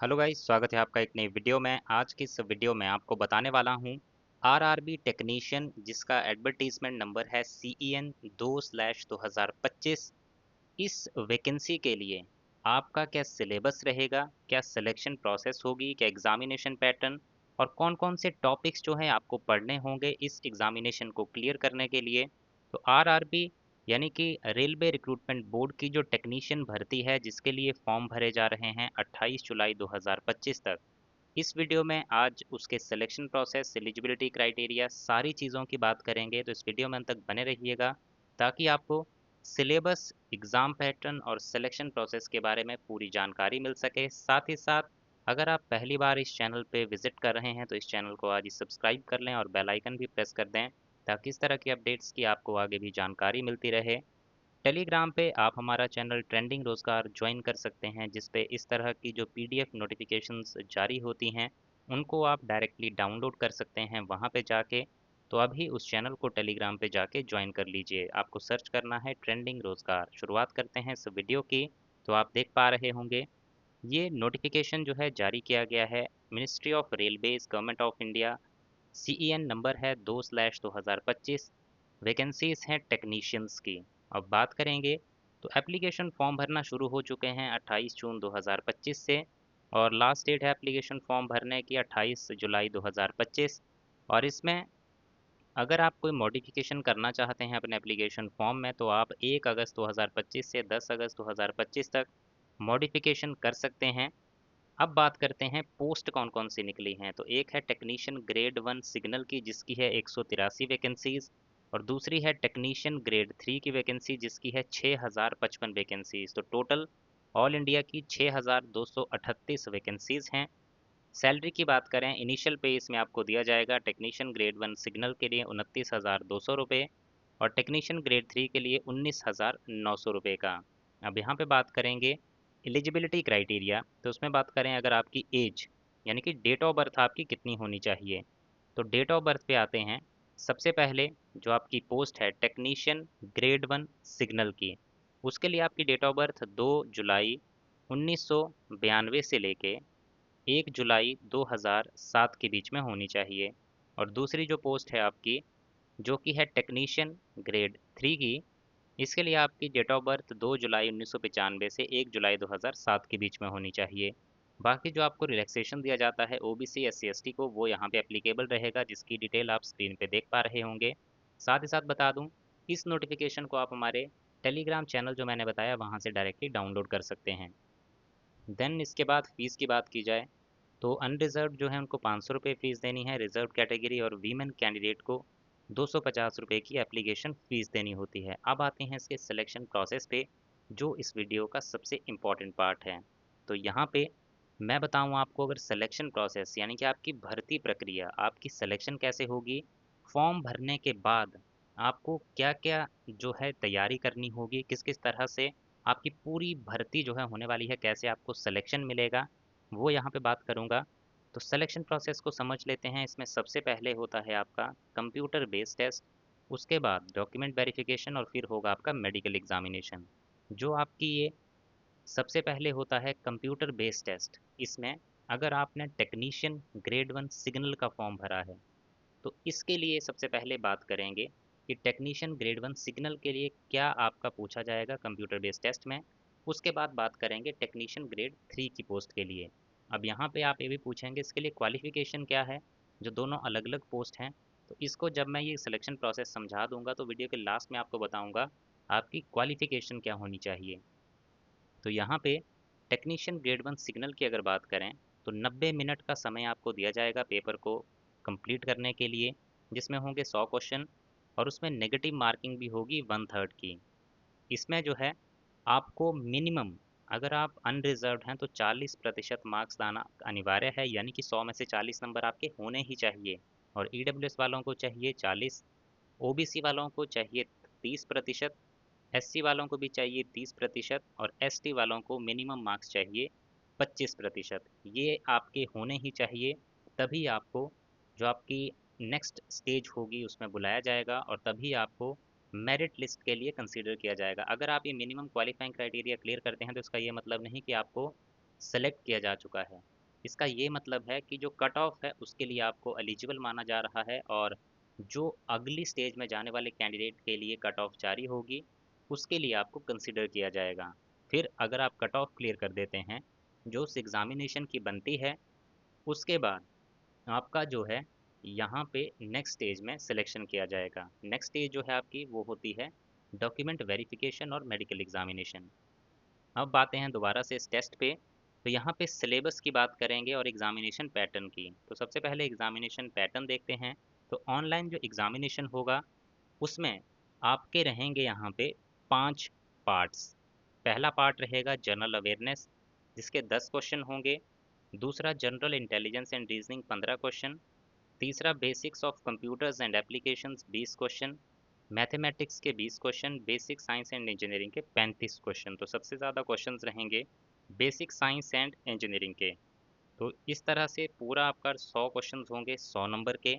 Hello guys, स्वागत है आपका एक नई वीडियो में। आज की इस वीडियो में आपको बताने वाला हूं आरआरबी टेक्नीशियन जिसका एडवर्टीजमेंट नंबर है CEN 2/2025। इस वैकेंसी के लिए आपका क्या सिलेबस रहेगा, क्या सिलेक्शन प्रोसेस होगी, क्या एग्जामिनेशन पैटर्न और कौन-कौन से टॉपिक्स जो हैं आपको पढ़ने होंगे इस एग्जामिनेशन को क्लियर करने के लिए। तो आरआरबी यानी कि रेलवे रिक्रूटमेंट बोर्ड की जो टेक्नीशियन भर्ती है जिसके लिए फॉर्म भरे जा रहे हैं 28 जुलाई 2025 तक। इस वीडियो में आज उसके सिलेक्शन प्रोसेस, एलिजिबिलिटी क्राइटेरिया, सारी चीज़ों की बात करेंगे। तो इस वीडियो में अंत तक बने रहिएगा ताकि आपको सिलेबस, एग्ज़ाम पैटर्न और सिलेक्शन प्रोसेस के बारे में पूरी जानकारी मिल सके। साथ ही साथ अगर आप पहली बार इस चैनल पे विज़िट कर रहे हैं तो इस चैनल को आज ही सब्सक्राइब कर लें और बेल आइकन भी प्रेस कर दें ताकि इस तरह की अपडेट्स की आपको आगे भी जानकारी मिलती रहे। टेलीग्राम पे आप हमारा चैनल ट्रेंडिंग रोजगार ज्वाइन कर सकते हैं जिस पे इस तरह की जो PDF नोटिफिकेशंस जारी होती हैं उनको आप डायरेक्टली डाउनलोड कर सकते हैं वहाँ पे जाके। तो अभी उस चैनल को टेलीग्राम पे जाके ज्वाइन कर लीजिए। आपको सर्च करना है ट्रेंडिंग रोजगार। शुरुआत करते हैं इस वीडियो की। तो आप देख पा रहे होंगे ये नोटिफिकेशन जो है जारी किया गया है ministry of railways, government of India. CEN number है 2/2025। वैकेंसीज हैं टेक्नीशियंस की। अब बात करेंगे तो एप्लीकेशन फॉर्म भरना शुरू हो चुके हैं 28 जून 2025 से और लास्ट डेट है एप्लीकेशन फॉर्म भरने की 28 जुलाई 2025। और इसमें अगर आप कोई मॉडिफिकेशन करना चाहते हैं अपने एप्लीकेशन फॉर्म में तो आप 1 अगस्त 2025 से 10 अगस्त 2025 तक मॉडिफिकेशन कर सकते हैं। अब बात करते हैं पोस्ट कौन कौन सी निकली हैं। तो एक है टेक्नीशियन ग्रेड 1 सिग्नल की जिसकी है 183 वैकेंसीज और दूसरी है टेक्नीशियन ग्रेड 3 की वैकेंसी जिसकी है 6055 वैकेंसीज। तो टोटल ऑल इंडिया की 6238 वैकेंसीज हैं। सैलरी की बात करें, इनिशियल पे इसमें आपको दिया जाएगा टेक्नीशियन ग्रेड 1 सिग्नल के लिए 29,200 रुपये और टेक्नीशियन ग्रेड 3 के लिए 19,900 रुपये का। अब यहाँ पे बात करेंगे एलिजिबिलिटी क्राइटेरिया। तो उसमें बात करें अगर आपकी एज यानी कि डेट ऑफ बर्थ आपकी कितनी होनी चाहिए। तो डेट ऑफ बर्थ पे आते हैं। सबसे पहले जो आपकी पोस्ट है टेक्नीशियन ग्रेड 1 सिग्नल की, उसके लिए आपकी डेट ऑफ बर्थ 2 जुलाई 1992 से लेके 1 जुलाई 2007 के बीच में होनी चाहिए। और दूसरी जो पोस्ट है आपकी जो कि है टेक्नीशियन ग्रेड 3 की, इसके लिए आपकी डेट ऑफ बर्थ 2 जुलाई 1995 से 1 जुलाई 2007 के बीच में होनी चाहिए। बाकी जो आपको रिलैक्सेशन दिया जाता है OBC SC ST को वो यहाँ पे एप्लीकेबल रहेगा जिसकी डिटेल आप स्क्रीन पे देख पा रहे होंगे। साथ ही साथ बता दूँ इस नोटिफिकेशन को आप हमारे टेलीग्राम चैनल जो मैंने बताया वहाँ से डायरेक्टली डाउनलोड कर सकते हैं। देन इसके बाद फ़ीस की बात की जाए तो अनरिज़र्व्ड जो है उनको 500 रुपये फ़ीस देनी है। रिज़र्व कैटेगरी और वीमेन कैंडिडेट को 250 रुपये की एप्लीकेशन फ़ीस देनी होती है। अब आते हैं इसके सिलेक्शन प्रोसेस पे जो इस वीडियो का सबसे इम्पॉर्टेंट पार्ट है। तो यहाँ पे मैं बताऊँ आपको अगर सिलेक्शन प्रोसेस यानी कि आपकी भर्ती प्रक्रिया, आपकी सिलेक्शन कैसे होगी, फॉर्म भरने के बाद आपको क्या-क्या जो है तैयारी करनी होगी, किस-किस तरह से आपकी पूरी भर्ती जो है होने वाली है, कैसे आपको सिलेक्शन मिलेगा, वो यहाँ पे बात करूँगा। तो सिलेक्शन प्रोसेस को समझ लेते हैं। इसमें सबसे पहले होता है आपका कंप्यूटर बेस्ड टेस्ट, उसके बाद डॉक्यूमेंट वेरिफिकेशन और फिर होगा आपका मेडिकल एग्जामिनेशन। जो आपकी ये सबसे पहले होता है कंप्यूटर बेस्ड टेस्ट। इसमें अगर आपने टेक्नीशियन ग्रेड 1 सिग्नल का फॉर्म भरा है तो इसके लिए सबसे पहले बात करेंगे कि टेक्नीशियन ग्रेड 1 सिग्नल के लिए क्या आपका पूछा जाएगा कंप्यूटर बेस्ड टेस्ट में। उसके बाद बात करेंगे टेक्नीशियन ग्रेड 3 की पोस्ट के लिए। अब यहाँ पे आप ये भी पूछेंगे इसके लिए क्वालिफिकेशन क्या है, जो दोनों अलग अलग पोस्ट हैं। तो इसको जब मैं ये सिलेक्शन प्रोसेस समझा दूंगा तो वीडियो के लास्ट में आपको बताऊंगा आपकी क्वालिफिकेशन क्या होनी चाहिए। तो यहाँ पे टेक्नीशियन ग्रेड 1 सिग्नल की अगर बात करें तो 90 मिनट का समय आपको दिया जाएगा पेपर को कंप्लीट करने के लिए, जिसमें होंगे 100 क्वेश्चन और उसमें नेगेटिव मार्किंग भी होगी 1/3 की। इसमें जो है आपको मिनिमम अगर आप अनरिजर्व्ड हैं तो 40% मार्क्स लाना अनिवार्य है, यानी कि 100 में से 40 नंबर आपके होने ही चाहिए। और EWS वालों को चाहिए 40, OBC वालों को चाहिए 30%, SC वालों को भी चाहिए 30% और ST वालों को मिनिमम मार्क्स चाहिए 25%। ये आपके होने ही चाहिए, तभी आपको जो आपकी नेक्स्ट स्टेज होगी उसमें बुलाया जाएगा और तभी आपको मेरिट लिस्ट के लिए कंसीडर किया जाएगा। अगर आप ये मिनिमम क्वालिफाइंग क्राइटेरिया क्लियर करते हैं तो इसका ये मतलब नहीं कि आपको सेलेक्ट किया जा चुका है। इसका ये मतलब है कि जो कट ऑफ है उसके लिए आपको एलिजिबल माना जा रहा है, और जो अगली स्टेज में जाने वाले कैंडिडेट के लिए कट ऑफ जारी होगी उसके लिए आपको कंसिडर किया जाएगा। फिर अगर आप कट ऑफ क्लियर कर देते हैं जो उस एग्जामिनेशन की बनती है, उसके बाद आपका जो है यहाँ पे नेक्स्ट स्टेज में सिलेक्शन किया जाएगा। नेक्स्ट स्टेज जो है आपकी वो होती है डॉक्यूमेंट वेरिफिकेशन और मेडिकल एग्जामिनेशन। अब आते हैं दोबारा से इस टेस्ट पे। तो यहाँ पे सिलेबस की बात करेंगे और एग्जामिनेशन पैटर्न की। तो सबसे पहले एग्जामिनेशन पैटर्न देखते हैं। तो ऑनलाइन जो एग्जामिनेशन होगा उसमें आपके रहेंगे यहाँ पे 5 पार्ट्स। पहला पार्ट रहेगा जनरल अवेयरनेस जिसके 10 क्वेश्चन होंगे। दूसरा general intelligence and reasoning 15 question. तीसरा basics of computers and applications 20 question. Mathematics के 20 question. Basic science and engineering के 35 क्वेश्चन। तो सबसे ज़्यादा क्वेश्चंस रहेंगे बेसिक साइंस एंड इंजीनियरिंग के। तो इस तरह से पूरा आपका 100 क्वेश्चंस होंगे 100 नंबर के।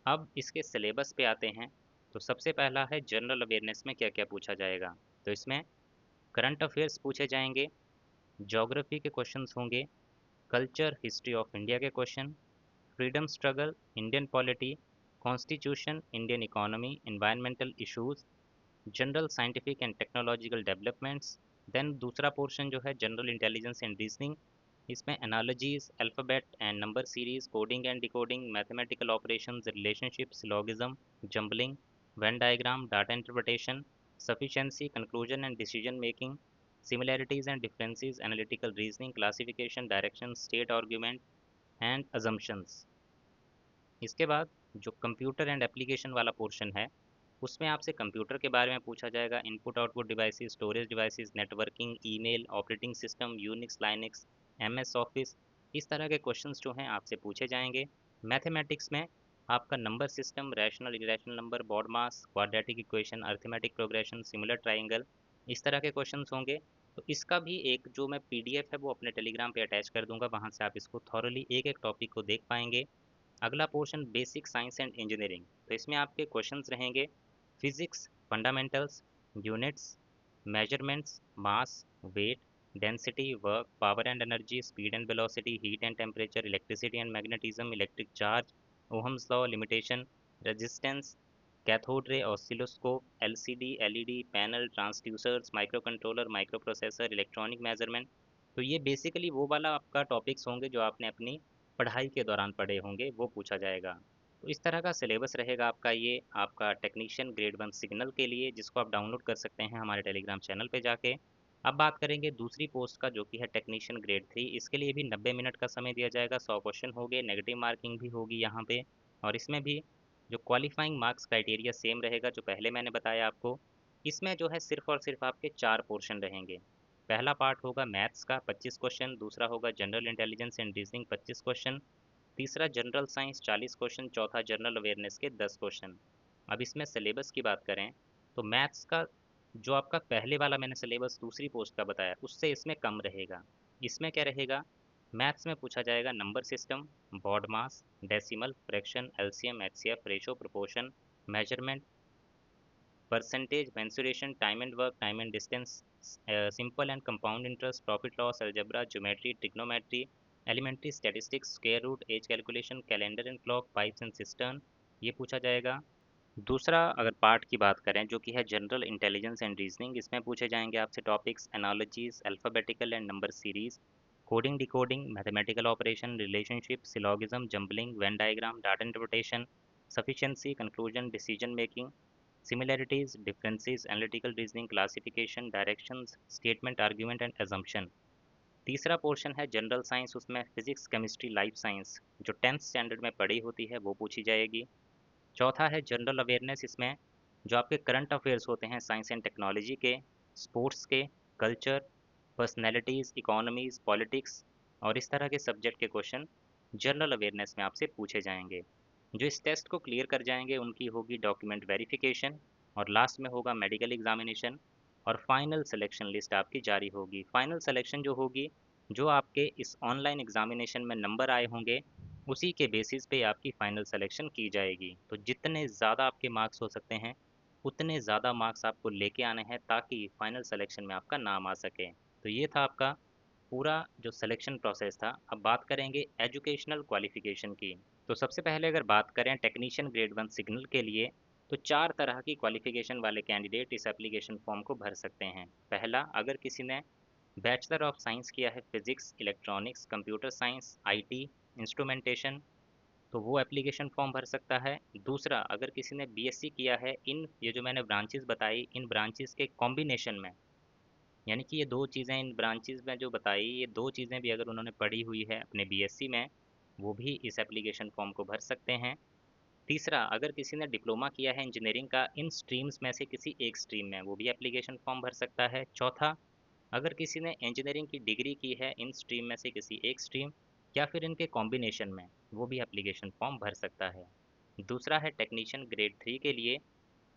अब इसके सिलेबस पे आते हैं। तो सबसे पहला है जनरल अवेयरनेस में क्या क्या पूछा जाएगा। तो इसमें करंट अफेयर्स पूछे जाएंगे, ज्योग्राफी के क्वेश्चंस होंगे, कल्चर हिस्ट्री ऑफ इंडिया के question, freedom struggle, Indian polity, constitution, Indian economy, environmental issues, general scientific and technological developments. Then दूसरा पोर्शन जो है जनरल इंटेलिजेंस एंड रीजनिंग, इसमें analogies, alphabet and number series, coding and decoding, mathematical operations, relationship, syllogism, jumbling, Venn diagram, data interpretation, sufficiency, conclusion and decision making, similarities and differences, analytical reasoning, classification, direction, state argument and assumptions. इसके बाद जो computer and application वाला portion है उसमें आपसे computer के बारे में पूछा जाएगा, input output devices, storage devices, networking, email, operating system, Unix, Linux, MS office. इस तरह के क्वेश्चंस जो हैं आपसे पूछे जाएंगे। मैथमेटिक्स में आपका number system, rational irrational number, BODMAS, quadratic equation, arithmetic progression, similar triangle, इस तरह के क्वेश्चंस होंगे। तो इसका भी एक जो मैं पीडीएफ है वो अपने टेलीग्राम पे अटैच कर दूंगा, वहाँ से आप इसको थॉरली एक एक टॉपिक को देख पाएंगे। अगला portion basic science and engineering. तो इसमें आपके क्वेश्चंस रहेंगे physics fundamentals, units, measurements, mass, weight, density, work, power and energy, speed and velocity, heat and temperature, electricity and magnetism, electric charge, Ohm's law, limitation, resistance, cathode ray, oscilloscope, LCD, LED, panel, transducers, micro controller, micro processor, electronic measurement. तो ये basically वो वाला आपका topics होंगे जो आपने अपनी पढ़ाई के दौरान पढ़े होंगे, वो पूछा जाएगा। तो इस तरह का सिलेबस रहेगा आपका, ये आपका टेक्नीशियन ग्रेड 1 सिग्नल के लिए, जिसको आप डाउनलोड कर सकते हैं हमारे टेलीग्राम चैनल पे जाके। अब बात करेंगे दूसरी पोस्ट का जो कि है टेक्नीशियन ग्रेड 3। इसके लिए भी 90 मिनट का समय दिया जाएगा, 100 क्वेश्चन होंगे, नेगेटिव मार्किंग भी होगी यहाँ पे। और इसमें भी जो क्वालिफाइंग मार्क्स क्राइटेरिया सेम रहेगा जो पहले मैंने बताया आपको। इसमें जो है सिर्फ और सिर्फ आपके 4 पोर्शन रहेंगे। पहला पार्ट होगा मैथ्स का 25 क्वेश्चन, दूसरा होगा general intelligence and reasoning 25 question, तीसरा जनरल साइंस 40 क्वेश्चन, चौथा जनरल अवेयरनेस के 10 क्वेश्चन। अब इसमें सिलेबस की बात करें तो मैथ्स का जो आपका पहले वाला मैंने सिलेबस दूसरी पोस्ट का बताया उससे इसमें कम रहेगा। इसमें क्या रहेगा, मैथ्स में पूछा जाएगा number system, BODMAS, decimal, fraction, LCM, HCF, ratio, proportion, measurement, percentage, mensuration, time and work, time and distance, simple and compound interest, profit loss, algebra, geometry, trigonometry, elementary statistics, square root, age calculation, calendar and clock, pipes and cistern, ये पूछा जाएगा। दूसरा अगर part की बात करें जो कि है जनरल इंटेलिजेंस एंड रीजनिंग, इसमें पूछे जाएंगे आपसे topics analogies, alphabetical and number series, coding decoding, mathematical operation, relationship, syllogism, jumbling, Venn diagram, data interpretation, sufficiency, conclusion, decision making, similarities, differences, analytical reasoning, classification, directions, statement, argument and assumption। तीसरा portion है general science, उसमें physics, chemistry, life science जो 10th standard में पढ़ी होती है वो पूछी जाएगी। चौथा है जनरल अवेयरनेस, इसमें जो आपके करंट अफेयर्स होते हैं साइंस एंड टेक्नोलॉजी के, स्पोर्ट्स के, कल्चर, पर्सनैलिटीज़, इकोनॉमीज़, पॉलिटिक्स और इस तरह के सब्जेक्ट के क्वेश्चन जनरल अवेयरनेस में आपसे पूछे जाएंगे। जो इस टेस्ट को क्लियर कर जाएंगे उनकी होगी डॉक्यूमेंट वेरिफिकेशन, और लास्ट में होगा मेडिकल एग्जामिनेशन, और फाइनल सिलेक्शन लिस्ट आपकी जारी होगी। फाइनल सिलेक्शन जो होगी, जो आपके इस ऑनलाइन एग्जामिनेशन में नंबर आए होंगे उसी के बेसिस पे आपकी फाइनल सिलेक्शन की जाएगी। तो जितने ज़्यादा आपके मार्क्स हो सकते हैं उतने ज़्यादा मार्क्स आपको लेके आने हैं ताकि फाइनल सिलेक्शन में आपका नाम आ सके। तो ये था आपका पूरा जो सिलेक्शन प्रोसेस था। अब बात करेंगे एजुकेशनल क्वालिफिकेशन की। तो सबसे पहले अगर बात करें टेक्नीशियन ग्रेड 1 सिग्नल के लिए, तो 4 तरह की क्वालिफिकेशन वाले कैंडिडेट इस एप्लीकेशन फॉर्म को भर सकते हैं। पहला, अगर किसी ने बैचलर ऑफ साइंस किया है physics, electronics, computer science, IT, instrumentation, तो वो एप्लीकेशन फॉर्म भर सकता है। दूसरा, अगर किसी ने बीएससी किया है इन ये जो मैंने ब्रांचेस बताई, इन ब्रांचेस के कॉम्बिनेशन में, यानी कि ये दो चीज़ें इन ब्रांचेस में जो बताई, ये दो चीज़ें भी अगर उन्होंने पढ़ी हुई है अपने बीएससी में, वो भी इस एप्लीकेशन फॉर्म को भर सकते हैं। तीसरा, अगर किसी ने डिप्लोमा किया है इंजीनियरिंग का इन स्ट्रीम्स में से किसी एक स्ट्रीम में, वो भी एप्लीकेशन फॉर्म भर सकता है। चौथा, अगर किसी ने इंजीनियरिंग की डिग्री की है इन स्ट्रीम में से किसी एक स्ट्रीम या फिर इनके कॉम्बिनेशन में, वो भी एप्लीकेशन फॉर्म भर सकता है। दूसरा है टेक्नीशियन ग्रेड 3 के लिए।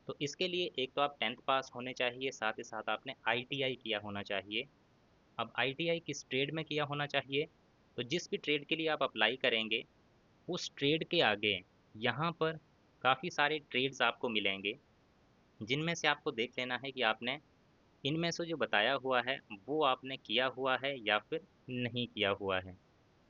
तो इसके लिए एक तो आप 10th पास होने चाहिए, साथ ही साथ आपने आईटीआई किया होना चाहिए। अब आईटीआई किस ट्रेड में किया होना चाहिए? तो जिस भी ट्रेड के लिए आप अप्लाई करेंगे, उस ट्रेड के आगे यहाँ पर काफ़ी सारे ट्रेड्स आपको मिलेंगे, जिनमें से आपको देख लेना है कि आपने इनमें से जो बताया हुआ है वो आपने किया हुआ है या फिर नहीं किया हुआ है।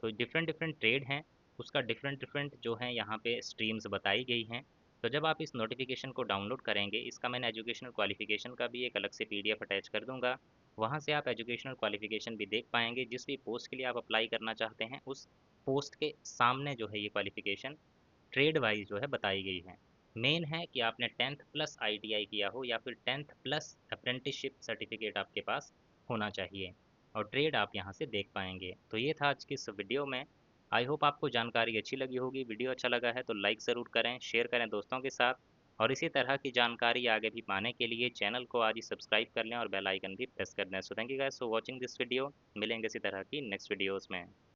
तो डिफरेंट डिफरेंट ट्रेड हैं, उसका डिफरेंट डिफरेंट जो है यहाँ पे स्ट्रीम्स बताई गई हैं। तो जब आप इस नोटिफिकेशन को डाउनलोड करेंगे, इसका मैंने एजुकेशनल क्वालिफिकेशन का भी एक अलग से पीडीएफ अटैच कर दूंगा, वहाँ से आप एजुकेशनल क्वालिफिकेशन भी देख पाएंगे। जिस भी पोस्ट के लिए आप अप्लाई करना चाहते हैं, उस पोस्ट के सामने जो है ये क्वालिफिकेशन ट्रेड वाइज जो है बताई गई है। मेन है कि आपने 10th प्लस आईटीआई किया हो या फिर 10th प्लस अप्रेंटिसशिप सर्टिफिकेट आपके पास होना चाहिए, और ट्रेड आप यहाँ से देख पाएंगे। तो ये था आज की इस वीडियो में। आई होप आपको जानकारी अच्छी लगी होगी। वीडियो अच्छा लगा है तो लाइक ज़रूर करें, शेयर करें दोस्तों के साथ, और इसी तरह की जानकारी आगे भी पाने के लिए चैनल को आज ही सब्सक्राइब कर लें और बेल आइकन भी प्रेस कर दें। So thank you guys for watching this video. मिलेंगे इसी तरह की नेक्स्ट वीडियोज़ में।